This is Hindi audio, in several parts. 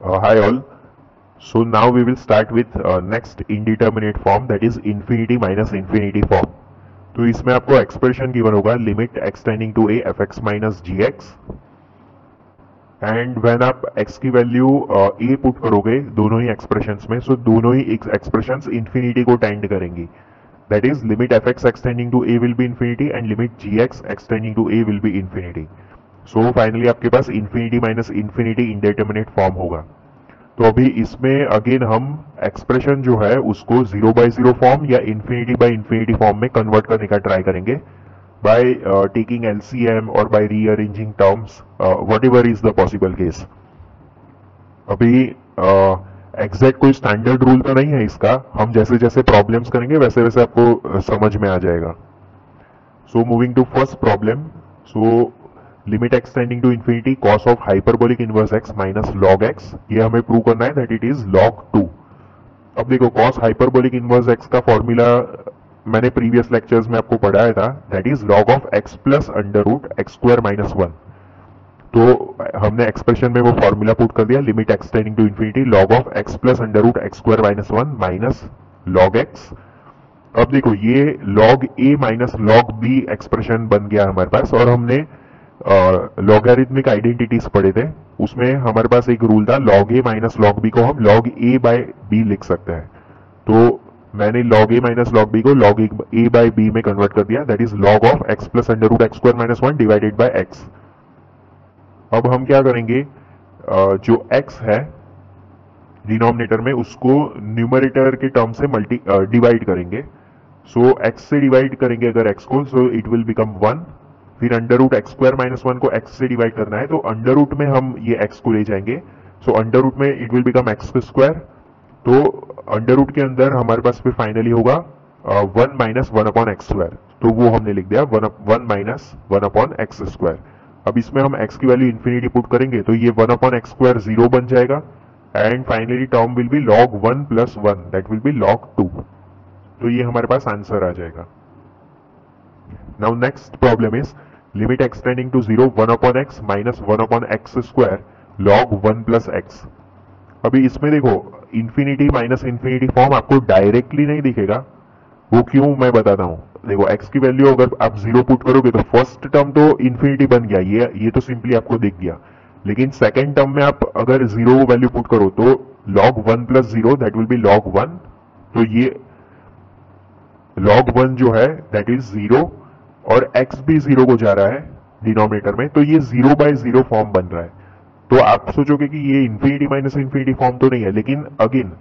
Hi all. So now we will start with next indeterminate form, that is infinity minus infinity form. तो इसमें आपको एक्सप्रेशन गिवन होगा limit x tending to a f x minus g x, and when आप x की वैल्यू a पुट करोगे दोनों ही एक्सप्रेशंस में, सो दोनों ही एक्सप्रेशंस इंफिनिटी को टेंड करेंगी. That is limit f x x tending to a will be infinity and limit g x x tending to a will be infinity. So finally आपके पास infinity minus infinity indeterminate form होगा. तो अभी इसमें अगेन हम एक्सप्रेशन जो है उसको 0/0 फॉर्म या इंफिनिटी बाय इंफिनिटी फॉर्म में कन्वर्ट करने का ट्राई करेंगे बाय टेकिंग एलसीएम और by rearranging terms, whatever is the possible case. अभी एग्जैक्ट कोई स्टैंडर्ड रूल तो नहीं है इसका, हम जैसे जैसे प्रॉब्लम्स करेंगे वैसे वैसे आपको समझ में आ जाएगा. So moving to first problem. So limit x tending to infinity cos of hyperbolic inverse x minus log x, ये हमें प्रूव करना है दैट इट इज लॉग 2. अब देखो कॉस हाइपरबोलिक इनवर्स एक्स का फॉर्मूला मैंने प्रीवियस लेक्चर्स में आपको पढ़ाया था, that is log of x plus under root x square minus 1. तो हमने एक्सप्रेशन में वो फॉर्मूला पुट कर दिया, limit x tending to infinity log of x plus under root x square minus 1 minus log x. अब देखो ये log a minus log b expression बन गया हमारे पास, और हमने लॉगरिथमिक आइडेंटिटीज पढ़े थे, उसमें हमारे पास एक रूल था log a minus log b को हम लॉग ए बाय बी लिख सकते हैं. तो मैंने log a minus log b को लॉग ए बाय बी में कन्वर्ट कर दिया, that is log of x plus under root x square minus 1 divided by x. अब हम क्या करेंगे, जो x है डिनोमिनेटर में उसको न्यूमरेटर के टर्म से डिवाइड करेंगे. सो x से डिवाइड करेंगे अगर x को, सो इट विल बिकम 1. फिर under root x square minus 1 को x से डिवाइड करना है, तो अंडर रूट में हम ये x को ले जाएंगे. सो अंडर रूट में it will become x square. तो अंडर रूट के अंदर हमारे पास फिर फाइनली होगा 1 माइनस 1 अपॉन एक्स स्क्वायर, तो वो हमने लिख दिया 1 माइनस 1 अपॉन एक्स स्क्वायर. अब इसमें हम x की वैल्यू इंफिनिटी पुट करेंगे तो ये 1 अपॉन एक्स स्क्वायर 0 बन जाएगा, and finally term will be log 1 plus 1, that will be log 2. तो ये हमारे पास आंसर आ जाएगा. Now next problem is limit x tending to 0 1 upon x minus 1 upon x square log 1 plus x. अभी इसमें देखो इंफिनिटी माइनस इंफिनिटी फॉर्म आपको डायरेक्टली नहीं दिखेगा, वो क्यों मैं बताता हूं. देखो x की वैल्यू अगर आप 0 पुट करोगे तो फर्स्ट टर्म तो इंफिनिटी बन गया, ये तो सिंपली आपको दिख गया. लेकिन सेकंड टर्म में आप अगर 0 वैल्यू पुट करो तो log 1 plus 0 that will be log 1. तो ये log 1 जो है दैट इज 0, और x भी 0 को जा रहा है डिनोमिनेटर में, तो ये 0/0 फॉर्म बन रहा है. तो आप सोचोगे कि ये इंफिनिटी माइनस इंफिनिटी फॉर्म तो नहीं है, लेकिन अगेन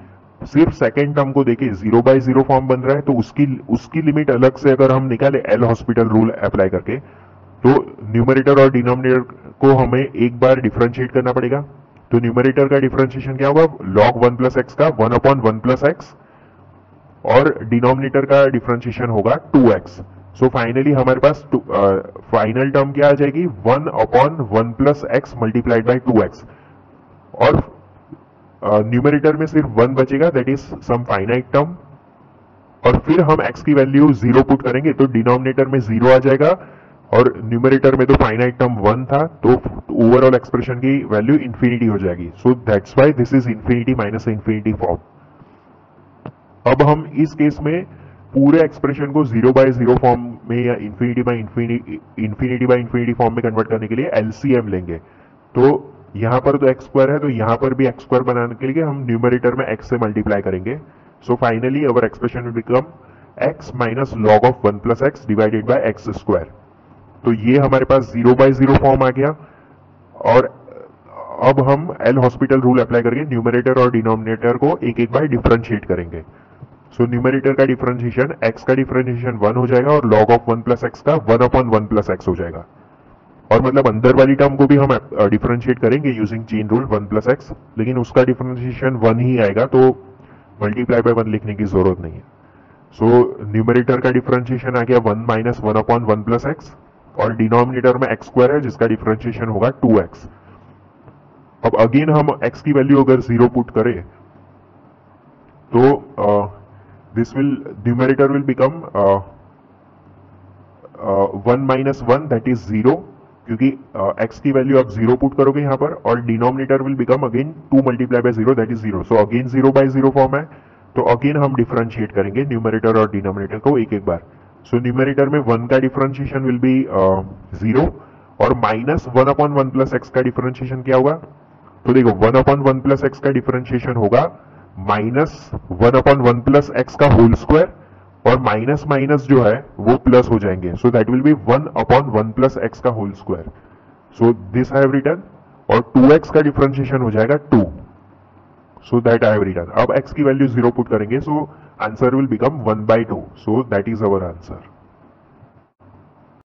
सिर्फ सेकेंड टर्म को देखे 0/0 फॉर्म बन रहा है, तो उसकी लिमिट अलग से अगर हम निकाले एल हॉस्पिटल रूल अप्लाई करके, तो न्यूमरेटर और डिनोमिनेटर को हमें एक बार डिफरेंशिएट करना पड़ेगा. तो न्यूमरेटर का डिफरेंशिएशन क्या होगा, log 1 प्लस एक्स का 1 अपॉन 1 प्लस एक्स, और डिनोमिनेटर का डिफरेंशिएशन होगा 2x. सो फाइनली हमारे पास फाइनल टर्म क्या आ जाएगी, 1 upon 1 plus x multiplied by 2x, और न्यूमरेटर में सिर्फ 1 बचेगा, that is some finite term. और फिर हम x की वैल्यू 0 पुट करेंगे तो डिनोमिनेटर में 0 आ जाएगा, और न्यूमरेटर में तो फाइनाइट टर्म 1 था, तो ओवरऑल एक्सप्रेशन की वैल्यू इंफिनिटी हो जाएगी. So that's why this is infinity minus infinity form. अब हम इस केस में पूरे एक्सप्रेशन को 0/0 फॉर्म में या इंफिनिटी बाय इंफिनिटी फॉर्म में कन्वर्ट करने के लिए एलसीएम लेंगे. तो यहां पर तो एक्स स्क्वायर है, तो यहां पर भी एक्स स्क्वायर बनाने के लिए हम न्यूमरेटर में एक्स से मल्टीप्लाई करेंगे. So finally our expression will become x minus log of 1 plus x divided by x square. तो ये हमारे पास 0/0 फॉर्म आ गया, और अब हम एल हॉस्पिटल रूल अप्लाई करके न्यूमरेटर और डिनोमिनेटर को एक एक बार डिफरेंशिएट करेंगे. सो न्यूमरेटर का डिफरेंशिएशन x का डिफरेंशिएशन 1 हो जाएगा, और log ऑफ 1 प्लस एक्स का 1 अपॉन 1 प्लस एक्स हो जाएगा. और मतलब अंदर वाली टर्म को भी हम डिफरेंशिएट करेंगे using chain rule 1 plus x, लेकिन उसका डिफरेंशिएशन 1 ही आएगा, तो मल्टीप्लाई बाय 1 लिखने की जरूरत नहीं है. सो न्यूमरेटर का डिफरेंशिएशन आ गया 1 माइनस 1 अपॉन 1 प्लस एक्स, और डिनोमिनेटर में एक्स स्क्वायर है जिसका डिफरेंशिएशन होगा 2x. अब अगेन हम x की वैल्यू अगर 0 पुट करें तो this will numerator will become 1 minus 1 that is 0, क्योंकि x की वैल्यू आप 0 पुट करोगे यहाँ पर और denominator will become again 2 multiply by 0 that is 0. So again 0 by 0 form है. तो अगेन हम डिफरेंशिएट करेंगे न्यूमरेटर और डिनोमिनेटर को एक एक बार. सो न्यूमरेटर में 1 का डिफरेंशिएशन विल बी 0 और माइनस 1 अपॉन 1 प्लस एक्स का डिफरेंशिएशन क्या होगा. तो देखो 1 अपॉन 1 प्लस एक्स का डिफरेंशिएशन होगा माइनस 1 अपॉन 1 प्लस एक्स का होल स्क्वायर और माइनस माइनस जो है वो प्लस हो जाएंगे. So that will be 1 upon 1 plus X का whole square. So this I have written और 2x का डिफरेंशिएशन हो जाएगा 2. So that I have written. अब x की वैल्यू 0 पुट करेंगे. So answer will become 1/2. So that is our answer.